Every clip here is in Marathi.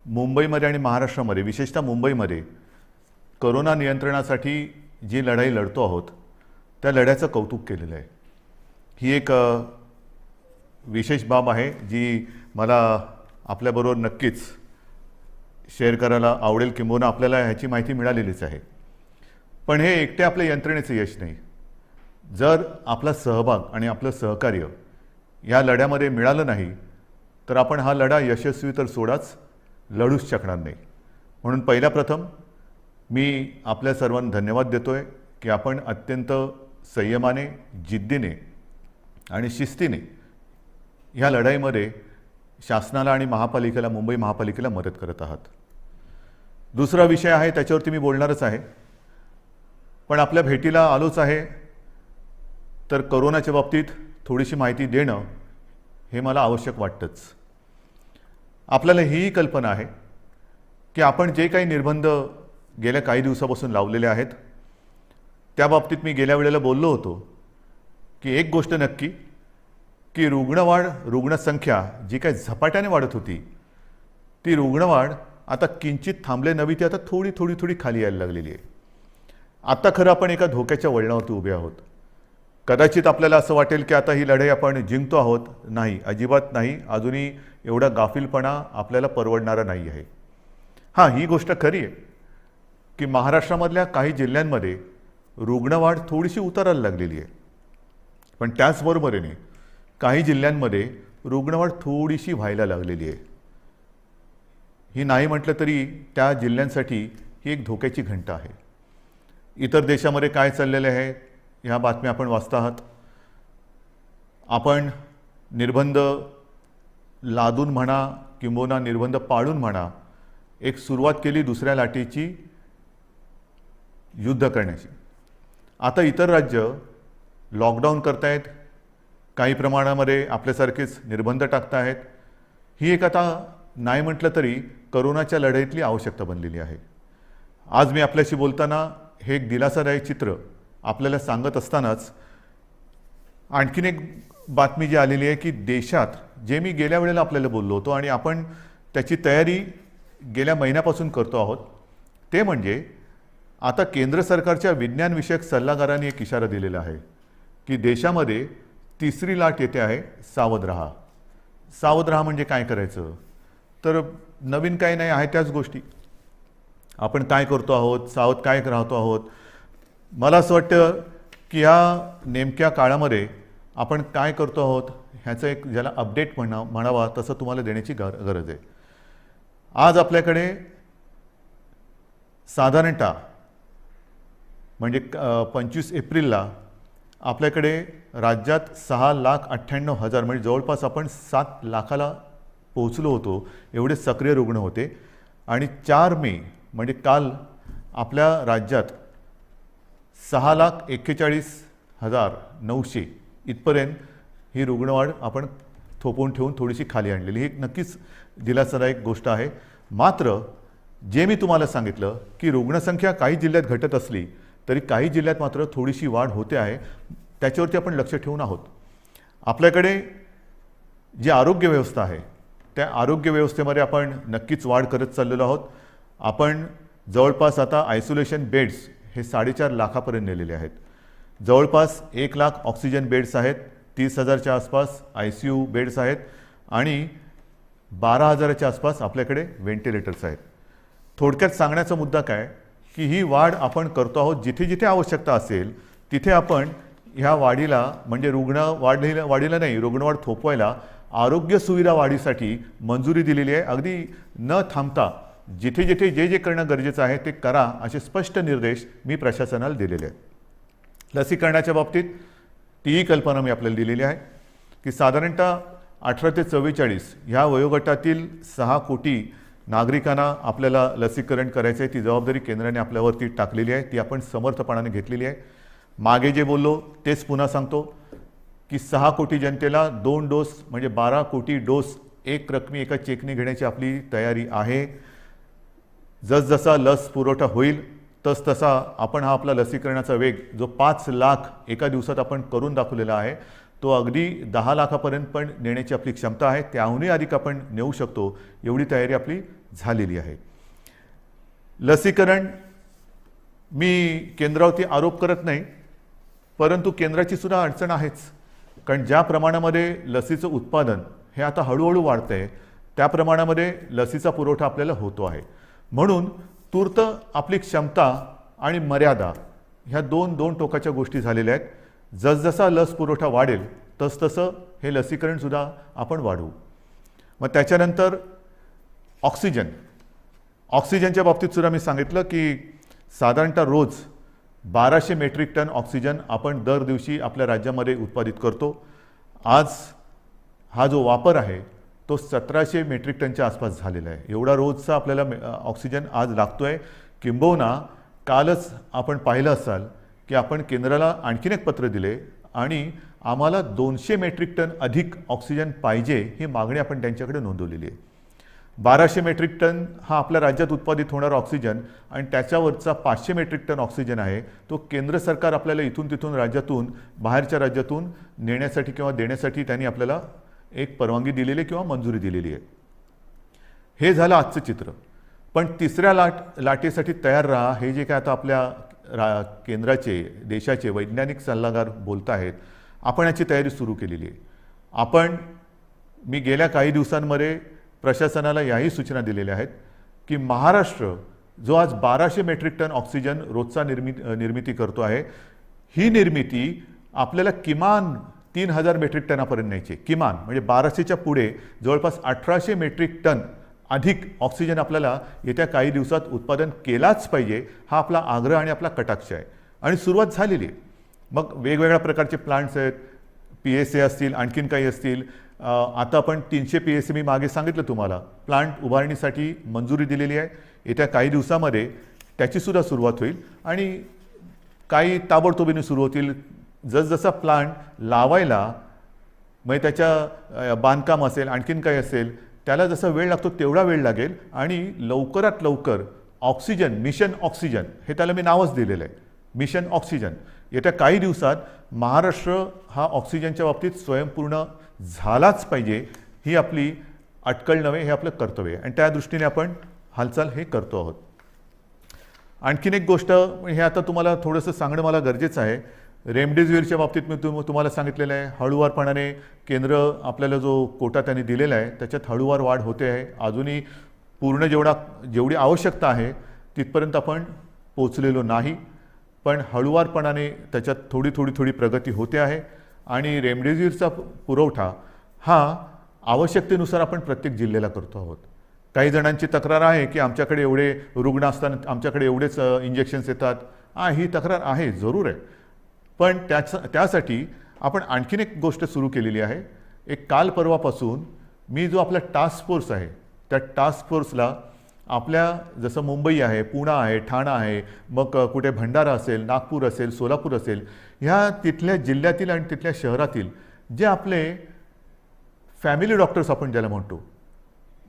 मुंबईमध्ये आणि महाराष्ट्रामध्ये विशेषतः मुंबईमध्ये कोरोना नियंत्रणासाठी जी लढाई लढतो आहोत त्या लढ्याचं कौतुक केलेलं आहे। ही एक विशेष बाब आहे जी मला आपल्याबरोबर नक्कीच शेअर करायला आवडेल, किंबहुना आपल्याला ह्याची माहिती मिळालेलीच आहे। पण हे एकटे आपल्या यंत्रणेचं यश नाही। जर आपला सहभाग आणि आपलं सहकार्य या लढ्यामध्ये मिळालं नाही तर आपण हा लढा यशस्वी तर सोडाच, लढूच शकणार नाही। म्हणून पहिल्या प्रथम मी आपल्या सर्वांना धन्यवाद देतोय की आपण अत्यंत संयमाने, जिद्दीने आणि शिस्तीने ह्या लढाईमध्ये शासनाला आणि महापालिकेला, मुंबई महापालिकेला मदत करत आहात। दुसरा विषय आहे त्याच्यावरती मी बोलणारच आहे, पण आपल्या भेटीला आलोच आहे तर कोरोनाच्या बाबतीत थोडीशी माहिती देणं हे मला आवश्यक वाटतंच। आपल्याला ही कल्पना आहे की आपण जे काही निर्बंध गेल्या काही दिवसापासून लावलेले आहेत त्या बाबतीत मी गेल्या वेळेला बोललो होतो की एक गोष्ट नक्की की रुग्णसंख्या जी काही झपाट्याने वाढत होती ती रुग्णवाढ आता किंचित थांबले नव्हे, ती आता थोडी थोडी थोडी खाली यायला लागलेली आहे। आता खरं आपण एका धोक्याच्या वळणावरती उभे आहोत। कदाचित आपल्याला असं वाटेल की आता ही लढाई आपण जिंकतो आहोत, नाही, अजिबात नाही। अजूनही एवढा गाफीलपणा आपल्याला परवडणारा नाही आहे। हां, ही गोष्ट खरी आहे की महाराष्ट्रामधल्या काही जिल्ह्यांमध्ये रुग्णवाढ थोडीशी उतरायला लागलेली आहे, पण त्याचबरोबरीने काही जिल्ह्यांमध्ये रुग्णवाढ थोडीशी व्हायला लागलेली आहे। ही नाही म्हटलं तरी त्या जिल्ह्यांसाठी ही एक धोक्याची घंटा आहे। इतर देशामध्ये काय चाललेले आहे ह्या बातम्या आपण वाचता आहात। आपण निर्बंध लादून म्हणा किंबहुना निर्बंध पाळून म्हणा, एक सुरुवात केली दुसऱ्या लाटेची युद्ध करण्याची। आता इतर राज्य लॉकडाऊन करतायत, काही प्रमाणामध्ये आपल्यासारखेच निर्बंध टाकतायत। ही एक आता नाही म्हटलं तरी कोरोनाच्या लढाईतली आवश्यकता बनलेली आहे। आज मी आपल्याशी बोलताना हे एक दिलासादायक चित्र आपल्याला सांगत असतानाच आणखीन एक बातमी जी आलेली आहे की देशात, जे मी गेल्या वेळेला आपल्याला बोललो होतो आणि आपण त्याची तयारी गेल्या महिन्यापासून करतो आहोत, ते म्हणजे आता केंद्र सरकारच्या विज्ञानविषयक सल्लागारांनी एक इशारा दिलेला आहे की देशामध्ये तिसरी लाट येते आहे, सावध राहा। सावध राहा म्हणजे काय करायचं, तर नवीन काही नाही आहे त्याच गोष्टी आपण काय करतो आहोत, सावध काय राहतो आहोत। मला असं वाटतं की ह्या नेमक्या काळामध्ये आपण काय करतो आहोत ह्याचं एक ज्याला अपडेट म्हणावा तसं तुम्हाला देण्याची गरज आहे। आज आपल्याकडे साधारणतः म्हणजे 25 एप्रिलला आपल्याकडे राज्यात 6,98,000 म्हणजे जवळपास आपण 7 लाखाला पोहोचलो होतो, एवढे सक्रिय रुग्ण होते। आणि 4 मे म्हणजे काल आपल्या राज्यात 6,41,900 इथपर्यंत ही रुग्णवाढ आपण थोपवून ठेवून थोडीशी खाली आणलेली, ही एक नक्कीच दिलासादायक गोष्ट आहे। मात्र जे मी तुम्हाला सांगितलं की रुग्णसंख्या काही जिल्ह्यात घटत असली तरी काही जिल्ह्यात मात्र थोडीशी वाढ होते आहे, त्याच्यावरती आपण लक्ष ठेवून आहोत। आपल्याकडे जी आरोग्य व्यवस्था आहे त्या आरोग्य व्यवस्थेमध्ये आपण नक्कीच वाढ करत चाललेलो आहोत। आपण जवळपास आता आयसोलेशन बेड्स हे 4.5 लाखापर्यंत नेलेले आहेत। जवळपास 1 लाख ऑक्सिजन बेड्स आहेत, 30,000च्या आसपास ICU बेड्स आहेत आणि 12,000च्या आसपास आपल्याकडे व्हेंटिलेटर्स आहेत। थोडक्यात सांगण्याचा मुद्दा काय की ही वाढ आपण करतो आहोत, जिथे जिथे आवश्यकता असेल तिथे आपण ह्या वाढीला म्हणजे वाढीला नाही, रुग्णवाढ थोपवायला, आरोग्य सुविधा वाढीसाठी मंजुरी दिलेली आहे। अगदी न थांबता जिथे जिथे जे जे करणं गरजेचं आहे ते करा असे स्पष्ट निर्देश मी प्रशासनाला दिलेले आहेत। लसीकरणाच्या बाबतीत तीही कल्पना मी आपल्याला दिलेली आहे की साधारणतः 18 ते 44 ह्या वयोगटातील 6 कोटी नागरिकांना आपल्याला लसीकरण करायचं आहे। ती जबाबदारी केंद्राने आपल्यावरती टाकलेली आहे, ती आपण समर्थपणाने घेतलेली आहे। मागे जे बोललो तेच पुन्हा सांगतो की 6 कोटी जनतेला 2 डोस म्हणजे 12 कोटी डोस एक रकमी एका चेकने घेण्याची आपली तयारी आहे। जसजसा लस पुरवठा होईल तसतसा आपण हा आपला लसीकरणाचा वेग जो 5 लाख एका दिवसात आपण करून दाखवलेला आहे तो अगदी 10 लाखापर्यंत पण नेण्याची आपली क्षमता आहे, त्याहूनही अधिक आपण नेऊ शकतो एवढी तयारी आपली झालेली आहे. लसीकरण मी केंद्रावरती आरोप करत नाही, परंतु केंद्राची सुद्धा अडचण आहेच. कारण ज्या प्रमाणामध्ये लसीचं उत्पादन हे आता हळूहळू वाढतं आहे, त्या प्रमाणामध्ये लसीचा पुरवठा आपल्याला होतो आहे. म्हणून तूर्त आपली क्षमता आणि मर्यादा ह्या दोन टोकाच्या गोष्टी झालेल्या आहेत. जसजसा लस पुरवठा वाढेल तसतसं हे लसीकरणसुद्धा आपण वाढवू. मग त्याच्यानंतर ऑक्सिजनच्या बाबतीत सुद्धा मी सांगितलं की साधारणतः रोज 1200 मेट्रिक टन ऑक्सिजन आपण दर दिवशी आपल्या राज्यामध्ये उत्पादित करतो. आज हा जो वापर आहे तो 1700 मेट्रिक टनच्या आसपास झालेला आहे. एवढा रोजचा आपल्याला ऑक्सिजन आज लागतो आहे. किंबहुना कालच आपण पाहिलं असाल की आपण केंद्राला आणखीन एक पत्र दिले आणि आम्हाला 200 मेट्रिक टन अधिक ऑक्सिजन पाहिजे ही मागणी आपण त्यांच्याकडे नोंदवलेली आहे. 1200 मेट्रिक टन हा आपल्या राज्यात उत्पादित होणारा ऑक्सिजन आणि त्याच्यावरचा 500 मेट्रिक टन ऑक्सिजन आहे तो केंद्र सरकार आपल्याला इथून तिथून राज्यातून बाहेरच्या राज्यातून नेण्यासाठी किंवा देण्यासाठी त्यांनी आपल्याला एक परवानगी दिलेली किंवा मंजुरी दिलेली आहे. हे झालं आजचं चित्र. पण तिसऱ्या लाटेसाठी तयार राहा हे जे काय आता आपल्या केंद्राचे देशाचे वैज्ञानिक सल्लागार बोलत आहेत, आपण याची तयारी सुरू केलेली आहे. मी गेल्या काही दिवसांमध्ये प्रशासनाला याही सूचना दिलेल्या आहेत की महाराष्ट्र जो आज 1200 मेट्रिक टन ऑक्सिजन रोजचा निर्मिती करतो आहे, ही निर्मिती आपल्याला किमान 3000 मेट्रिक टनापर्यंत न्यायची. किमान म्हणजे 1200च्या पुढे जवळपास 1800 मेट्रिक टन अधिक ऑक्सिजन आपल्याला येत्या काही दिवसात उत्पादन केलाच पाहिजे, हा आपला आग्रह आणि आपला कटाक्ष आहे. आणि सुरुवात झालेली आहे. मग वेगवेगळ्या प्रकारचे प्लांट्स आहेत, PSA असतील, आणखीन काही असतील. आता आपण 300 PSA मी मागे सांगितलं तुम्हाला प्लांट उभारणीसाठी मंजुरी दिलेली आहे. येत्या काही दिवसामध्ये त्याचीसुद्धा सुरुवात होईल आणि काही ताबडतोबीने सुरू होतील. जसजसा प्लांट लावायला म्हणजे त्याच्या बांधकाम असेल आणखीन काही असेल त्याला जसा वेळ लागतो तेवढा वेळ लागेल आणि लवकरात लवकर ऑक्सिजन मिशन ऑक्सिजन हे त्याला मी नावच दिलेलं आहे, मिशन ऑक्सिजन. येत्या काही दिवसात महाराष्ट्र हा ऑक्सिजनच्या बाबतीत स्वयंपूर्ण झालाच पाहिजे, ही आपली अटकळ नव्हे, हे आपलं कर्तव्य आहे आणि त्या दृष्टीने आपण हालचाल हे करतो आहोत. आणखीन एक गोष्ट हे आता तुम्हाला थोडंसं सांगणं मला गरजेचं आहे. रेमडेसिवीरच्या बाबतीत मी तुम्हाला सांगितलेलं आहे, हळूवारपणाने केंद्र आपल्याला जो कोटा त्यांनी दिलेला आहे त्याच्यात हळूवार वाढ होते आहे. अजूनही पूर्ण जेवढी आवश्यकता आहे तिथपर्यंत आपण पोचलेलो नाही, पण हळूवारपणाने त्याच्यात थोडी प्रगती होते आहे आणि रेमडेसिवीरचा पुरवठा हा आवश्यकतेनुसार आपण प्रत्येक जिल्ह्याला करतो आहोत. काही जणांची तक्रार आहे की आमच्याकडे एवढे रुग्ण असताना आमच्याकडे एवढेच इंजेक्शन्स येतात. ही तक्रार आहे, जरूर आहे, पण त्यासाठी आपण आणखीन एक गोष्ट सुरू केलेली आहे. एक काल परवापासून मी जो आपला टास्क फोर्स आहे त्या टास्क फोर्सला आपल्या जसं मुंबई आहे, पुणे आहे, ठाणा आहे, मग कुठे भंडारा असेल, नागपूर असेल, सोलापूर असेल, ह्या तिथल्या जिल्ह्यातील आणि तिथल्या शहरातील जे आपले फॅमिली डॉक्टर्स आपण ज्याला म्हणतो,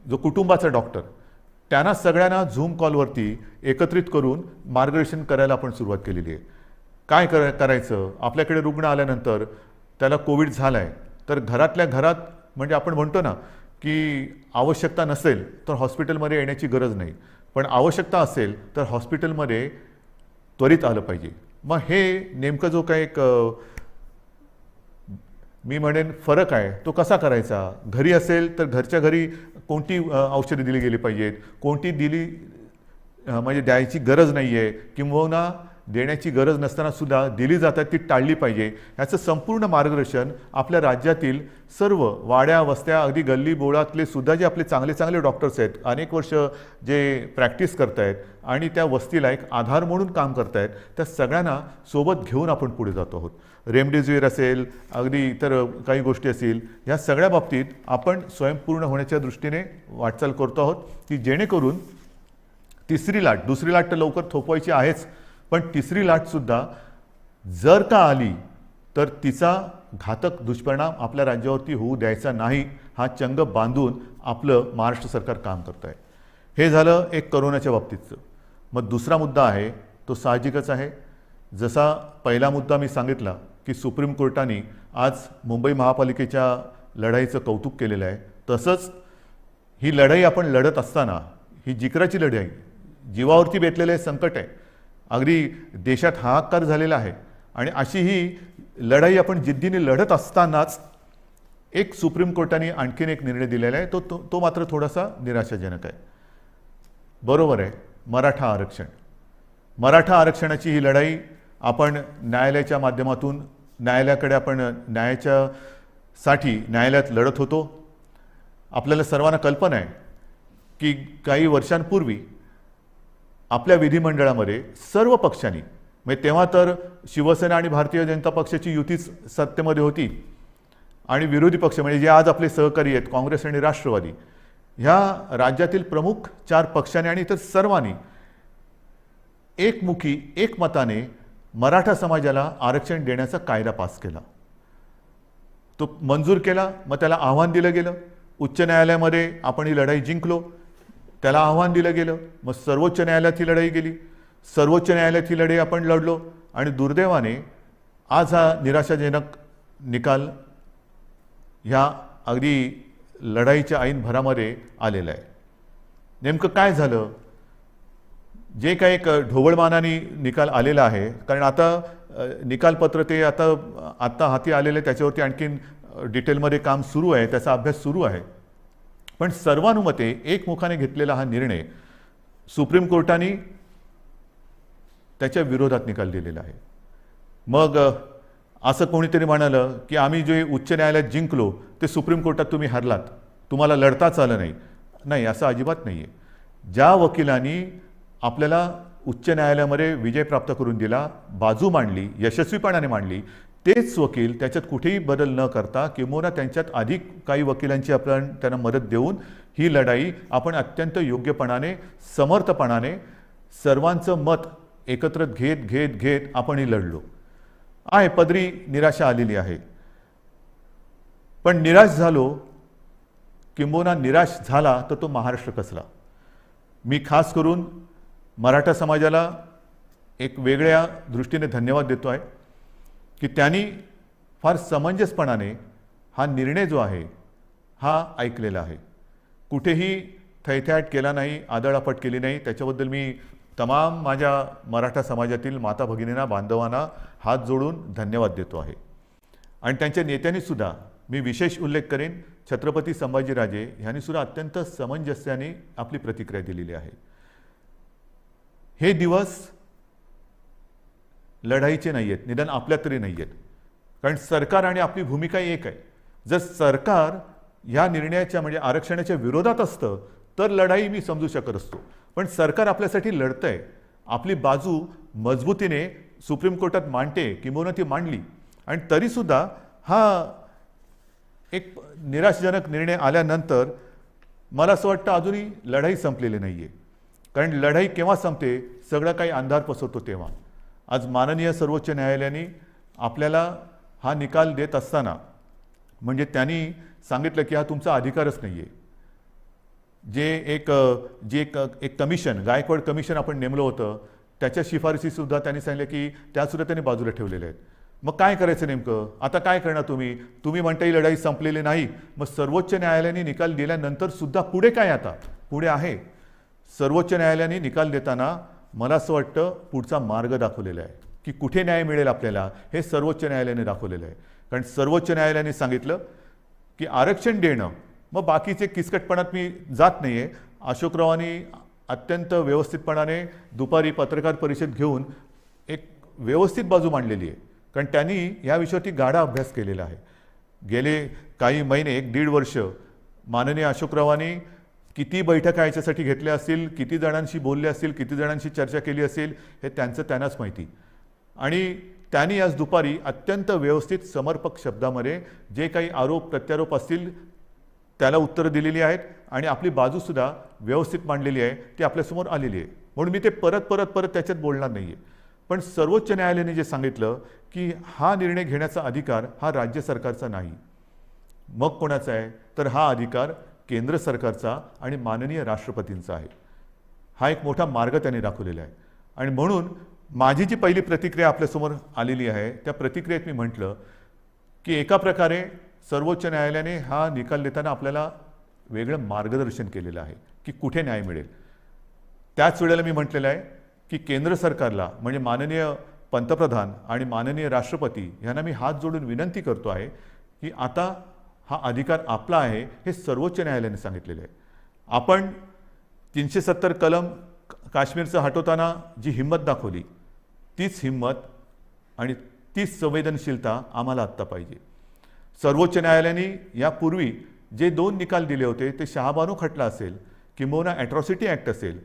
जो कुटुंबाचा डॉक्टर, त्यांना सगळ्यांना झूम कॉलवरती एकत्रित करून मार्गदर्शन करायला आपण सुरुवात केलेली आहे. काय करायचं, आपल्याकडे रुग्ण आल्यानंतर त्याला कोविड झाला आहे तर घरातल्या घरात म्हणजे आपण म्हणतो ना की आवश्यकता नसेल तर हॉस्पिटलमध्ये येण्याची गरज नाही, पण आवश्यकता असेल तर हॉस्पिटलमध्ये त्वरित आलं पाहिजे. मग हे नेमकं जो काही एक मी म्हणेन फरक आहे तो कसा करायचा. घरी असेल तर घरच्या घरी कोणती औषधे दिली गेली पाहिजेत, कोणती दिली म्हणजे द्यायची गरज नाही आहे किंवा देण्याची गरज नसताना सुद्धा दिली जातात ती टाळली पाहिजे, याचं संपूर्ण मार्गदर्शन आपल्या राज्यातील सर्व वाड्या वस्त्या अगदी गल्ली बोळातले सुद्धा जे आपले चांगले डॉक्टर्स आहेत, अनेक वर्ष जे प्रॅक्टिस करत आहेत आणि त्या वस्तीला एक आधार म्हणून काम करत आहेत, त्या सगळ्यांना सोबत घेऊन आपण पुढे जातो आहोत. रेमडेसिवीर असेल, अगदी इतर काही गोष्टी असतील, या सगळ्या बाबतीत आपण स्वयंपूर्ण होण्याच्या दृष्टीने वाटचाल करतो आहोत की जेणेकरून दुसरी लाट तर लवकर थोपवायची आहेच, पण तिसरी लाटसुद्धा जर का आली तर तिचा घातक दुष्परिणाम आपल्या राज्यावरती होऊ द्यायचा नाही, हा चंग बांधून आपलं महाराष्ट्र सरकार काम करत आहे. हे झालं एक करोनाच्या बाबतीतचं. मग दुसरा मुद्दा आहे तो साहजिकच आहे. जसा पहिला मुद्दा मी सांगितला की सुप्रीम कोर्टाने आज मुंबई महापालिकेच्या लढाईचं कौतुक केलेलं आहे, तसंच ही लढाई आपण लढत असताना ही जिकराची लढाई आहे, जीवावरती बेतलेलं हे संकट आहे, अगदी देशात हाहाकार झालेला आहे. आणि अशी ही लढाई आपण जिद्दीने लढत असतानाच एक सुप्रीम कोर्टाने आणखीन एक निर्णय दिलेला आहे, तो मात्र थोडासा निराशाजनक आहे. बरोबर आहे, मराठा आरक्षण. मराठा आरक्षणाची ही लढाई आपण न्यायालयाच्या माध्यमातून न्यायालयाकडे आपण न्यायालयात लढत होतो. आपल्याला सर्वांना कल्पना आहे की काही वर्षांपूर्वी आपल्या विधिमंडळामध्ये सर्व पक्षांनी, म्हणजे तेव्हा तर शिवसेना आणि भारतीय जनता पक्षाची युतीच सत्तेमध्ये होती आणि विरोधी पक्ष म्हणजे जे आज आपले सहकारी आहेत काँग्रेस आणि राष्ट्रवादी, ह्या राज्यातील प्रमुख 4 पक्षांनी आणि इतर सर्वांनी एकमुखी एकमताने मराठा समाजाला आरक्षण देण्याचा कायदा पास केला. तो मंजूर केला, मग त्याला आव्हान दिलं गेलं. उच्च न्यायालयामध्ये आपण ही लढाई जिंकलो, त्याला आव्हान दिलं गेलं, मग सर्वोच्च न्यायालयात ही लढाई गेली, सर्वोच्च न्यायालयात ही लढाई आपण लढलो आणि दुर्दैवाने आज हा निराशाजनक निकाल ह्या अगदी लढाईच्या ऐन भरामध्ये आलेला आहे. नेमकं काय झालं? जे काही एक ढोबळमानाने निकाल आलेला आहे, कारण आता निकालपत्र ते आत्ता हाती आलेले, त्याच्यावरती आणखीन डिटेलमध्ये काम सुरू आहे, त्याचा अभ्यास सुरू आहे. पण सर्वानुमते एकमुखाने घेतलेला हा निर्णय सुप्रीम कोर्टाने त्याच्या विरोधात निकाल दिलेला आहे. मग असं कोणीतरी म्हणालं की आम्ही जे उच्च न्यायालयात जिंकलो ते सुप्रीम कोर्टात तुम्ही हरलात, तुम्हाला लढताच आलं नाही. नाही, असं अजिबात नाही आहे. ज्या वकिलांनी आपल्याला उच्च न्यायालयामध्ये विजय प्राप्त करून दिला, बाजू मांडली, यशस्वीपणाने मांडली, तेच वकील त्याच्यात कुठेही बदल न करता किंबहुना त्यांच्यात अधिक काही वकिलांची आपण त्यांना मदत देऊन ही लढाई आपण अत्यंत योग्यपणाने, समर्थपणाने सर्वांचं मत एकत्र घेत आपण ही लढलो आहे. पदरी निराशा आलेली आहे, पण निराश झालो किंबहुना निराश झाला तर तो महाराष्ट्र कसला. मी खास करून मराठा समाजाला एक वेगळ्या दृष्टीने धन्यवाद देतो आहे की त्यांनी फार समंजसपणाने हा निर्णय जो आहे हा ऐकलेला आहे. कुठेही थैथयाट केला नाही, आदळआपट केली नाही. त्याच्याबद्दल मी तमाम माझ्या मराठा समाजातील माता भगिनींना, बांधवांना हात जोडून धन्यवाद देतो आहे. आणि त्यांच्या नेत्यांनी सुद्धा, मी विशेष उल्लेख करेन, छत्रपती संभाजीराजे यांनी सुद्धा अत्यंत समंजस्याने आपली प्रतिक्रिया दिलेली आहे. हे दिवस लढाईचे नाही आहेत, निदान आपल्या तरी नाही आहेत, कारण सरकार आणि आपली भूमिका एक आहे. जर सरकार ह्या निर्णयाच्या म्हणजे आरक्षणाच्या विरोधात असतं तर लढाई मी समजू शकत असतो, पण सरकार आपल्यासाठी लढतंय, आपली बाजू मजबूतीने सुप्रीम कोर्टात मांडते किंबहुना ती मांडली, आणि तरीसुद्धा हा एक निराशाजनक निर्णय आल्यानंतर मला असं वाटतं अजूनही लढाई संपलेली नाही आहे. कारण लढाई केव्हा संपते? सगळं काही अंधार पसरतो तेव्हा. आज माननीय सर्वोच्च न्यायालयाने आपल्याला हा निकाल देत असताना म्हणजे त्यांनी सांगितलं की हा तुमचा अधिकारच नाही आहे. जे एक कमिशन, गायकवाड कमिशन आपण नेमलं होतं, त्याच्या शिफारशीसुद्धा त्यांनी सांगितलं की त्यासुद्धा त्यांनी बाजूला ठेवलेल्या आहेत. मग काय करायचं नेमकं? आता काय करणार तुम्ही म्हणता ही लढाई संपलेली नाही. मग सर्वोच्च न्यायालयाने निकाल दिल्यानंतर सुद्धा पुढे काय? आता पुढे आहे सर्वोच्च न्यायालयाने निकाल देताना मला असं वाटतं पुढचा मार्ग दाखवलेला आहे की कुठे न्याय मिळेल आपल्याला, हे सर्वोच्च न्यायालयाने दाखवलेलं आहे. कारण सर्वोच्च न्यायालयाने सांगितलं की आरक्षण देणं, मग बाकीचे किचकटपणात मी जात नाही आहे. अशोकरावांनी अत्यंत व्यवस्थितपणाने दुपारी पत्रकार परिषद घेऊन एक व्यवस्थित बाजू मांडलेली आहे, कारण त्यांनी या विषयावरती गाढा अभ्यास केलेला आहे. गेले काही महिने, 1-1.5 वर्ष माननीय अशोकरावांनी किती बैठका याच्यासाठी घेतल्या असतील, किती जणांशी बोलले असतील, किती जणांशी चर्चा केली असेल, हे त्यांनाच माहिती. आणि त्यांनी आज दुपारी अत्यंत व्यवस्थित समर्पक शब्दामध्ये जे काही आरोप प्रत्यारोप असतील त्याला उत्तरं दिलेली आहेत आणि आपली बाजूसुद्धा व्यवस्थित मांडलेली आहे, ती आपल्यासमोर आलेली आहे. म्हणून मी ते परत त्याच्यात बोलणार नाही आहे. पण सर्वोच्च न्यायालयाने जे सांगितलं की हा निर्णय घेण्याचा अधिकार हा राज्य सरकारचा नाही, मग कोणाचा आहे? तर हा अधिकार केंद्र सरकारचा आणि माननीय राष्ट्रपतींचा आहे. हा एक मोठा मार्ग त्यांनी दाखवलेला आहे. आणि म्हणून माझी जी पहिली प्रतिक्रिया आपल्यासमोर आलेली आहे त्या प्रतिक्रियेत मी म्हटलं की एका प्रकारे सर्वोच्च न्यायालयाने हा निकाल देताना आपल्याला वेगळं मार्गदर्शन केलेलं आहे की कुठे न्याय मिळेल. त्याच वेळेला मी म्हटलेलं आहे की केंद्र सरकारला म्हणजे माननीय पंतप्रधान आणि माननीय राष्ट्रपती यांना मी हात जोडून विनंती करतो आहे की आता हा अधिकार आपला आहे हे सर्वोच्च न्यायालयाने सांगितलेलं आहे. आपण 370 कलम काश्मीरचं हटवताना जी हिंमत दाखवली तीच हिंमत आणि तीच संवेदनशीलता आम्हाला आत्ता पाहिजे. सर्वोच्च न्यायालयाने यापूर्वी जे 2 निकाल दिले होते ते शहाबानो खटला असेल किंबहुना ॲट्रॉसिटी ॲक्ट असेल,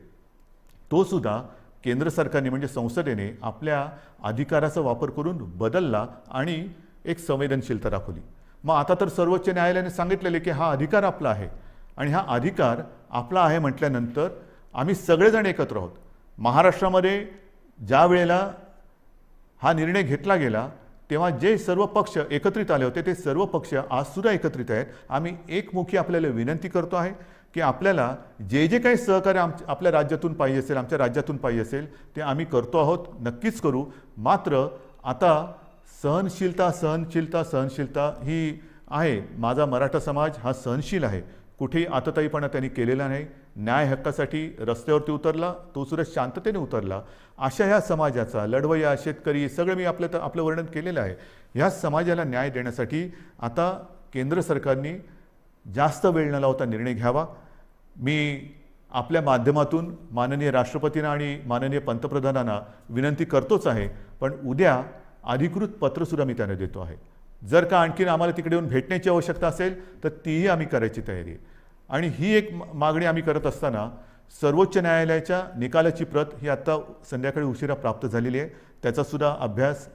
तो सुद्धा केंद्र सरकारने म्हणजे संसदेने आपल्या अधिकाराचा वापर करून बदलला आणि एक संवेदनशीलता दाखवली. मग आता तर सर्वोच्च न्यायालयाने सांगितलेले की हा अधिकार आपला आहे आणि हा अधिकार आपला आहे म्हटल्यानंतर आम्ही सगळेजण एकत्र आहोत. महाराष्ट्रामध्ये ज्या वेळेला हा निर्णय घेतला गेला तेव्हा जे सर्व पक्ष एकत्रित आले होते ते सर्व पक्ष आजसुद्धा एकत्रित आहेत. आम्ही एकमुखी आपल्याला विनंती करतो आहे की आपल्याला जे जे काही सहकार्य आपल्या राज्यातून पाहिजे असेल, आमच्या राज्यातून पाहिजे असेल ते आम्ही करतो आहोत, नक्कीच करू. मात्र आता सहनशीलता ही आहे. माझा मराठा समाज हा सहनशील आहे, कुठेही आतताईपणा त्यांनी केलेला नाही. न्याय हक्कासाठी रस्त्यावरती उतरला, तो सुद्धा शांततेने उतरला. अशा ह्या समाजाचा लढवय्या शेतकरी सगळं मी आपलं वर्णन केलेलं आहे. ह्या समाजाला न्याय देण्यासाठी आता केंद्र सरकारने जास्त वेळ न लावता निर्णय घ्यावा. मी आपल्या माध्यमातून माननीय राष्ट्रपतींना आणि माननीय पंतप्रधानांना विनंती करतोच आहे, पण उद्या अधिकृत पत्रसुद्धा मी त्यांना देतो आहे. जर का आणखीन आम्हाला तिकडे येऊन भेटण्याची आवश्यकता असेल तर तीही आम्ही करायची तयारी आहे. आणि ही एक मागणी आम्ही करत असताना सर्वोच्च न्यायालयाच्या निकालाची प्रत ही आत्ता संध्याकाळी उशिरा प्राप्त झालेली आहे. त्याचासुद्धा अभ्यास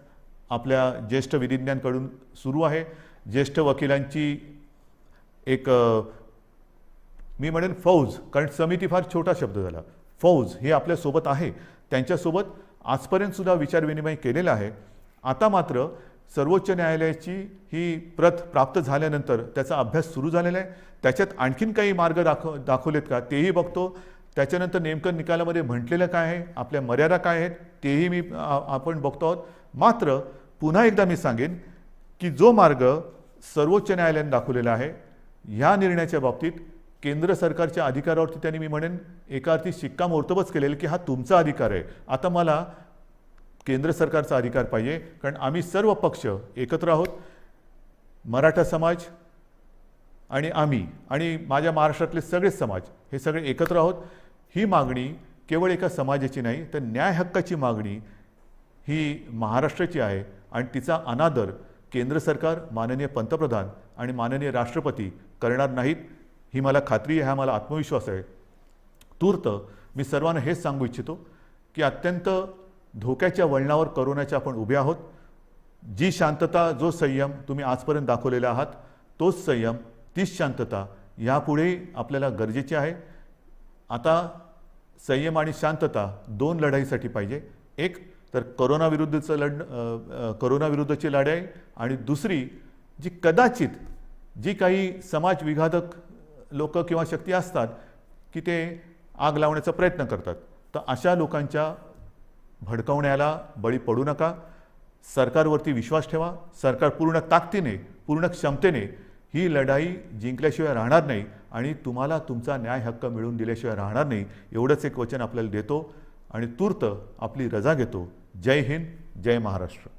आपल्या ज्येष्ठ विधिज्ञांकडून सुरू आहे. ज्येष्ठ वकिलांची एक मी म्हणेन फौज, कारण समिती फार छोटा शब्द झाला, फौज ही आपल्यासोबत आहे. त्यांच्यासोबत आजपर्यंतसुद्धा विचारविनिमय केलेला आहे. आता मात्र सर्वोच्च न्यायालयाची ही प्रत प्राप्त झाल्यानंतर त्याचा अभ्यास सुरू झालेला आहे. त्याच्यात आणखीन काही मार्ग दाखवलेत का तेही बघतो. त्याच्यानंतर नेमकं निकालामध्ये म्हटलेलं काय आहे, आपल्या मर्यादा काय आहेत तेही आपण बघतो आहोत. मात्र पुन्हा एकदा मी सांगेन की जो मार्ग सर्वोच्च न्यायालयाने दाखवलेला आहे ह्या निर्णयाच्या बाबतीत केंद्र सरकारच्या अधिकारावरती त्यांनी मी म्हणेन एका अर्थी शिक्कामोर्तबच केलेलं की हा तुमचा अधिकार आहे. आता मला केंद्र सरकारचा अधिकार पाहिजे, कारण आम्ही सर्व पक्ष एकत्र आहोत. मराठा समाज आणि आम्ही आणि माझ्या महाराष्ट्रातले सगळे समाज हे सगळे एकत्र आहोत. ही मागणी केवळ एका समाजाची नाही तर न्याय हक्काची मागणी ही महाराष्ट्राची आहे आणि तिचा अनादर केंद्र सरकार, माननीय पंतप्रधान आणि माननीय राष्ट्रपती करणार नाहीत ही मला खात्री आहे, हा मला आत्मविश्वास आहे. तूर्त मी सर्वांना हेच सांगू इच्छितो की अत्यंत धोक्याच्या वळणावर कोरोनाच्या आपण उभे आहोत. जी शांतता, जो संयम तुम्ही आजपर्यंत दाखवलेला आहात तोच संयम, तीच शांतता यापुढे आपल्याला गरजेची आहे. आता संयम आणि शांतता 2 लढाईसाठी पाहिजे. एक तर कोरोनाविरुद्धची लढाई आणि दुसरी जी कदाचित जी काही समाज विघातक लोक किंवा शक्ती असतात की ते आग लावण्याचा प्रयत्न करतात, तर अशा लोकांच्या भडकवण्याला बळी पडू नका. सरकारवरती विश्वास ठेवा. सरकार पूर्ण ताकदीने, पूर्ण क्षमतेने ही लढाई जिंकल्याशिवाय राहणार नाही आणि तुम्हाला तुमचा न्याय हक्क मिळवून दिल्याशिवाय राहणार नाही. एवढंच एक वचन आपल्याला देतो आणि तूर्त आपली रजा घेतो. जय हिंद, जय महाराष्ट्र.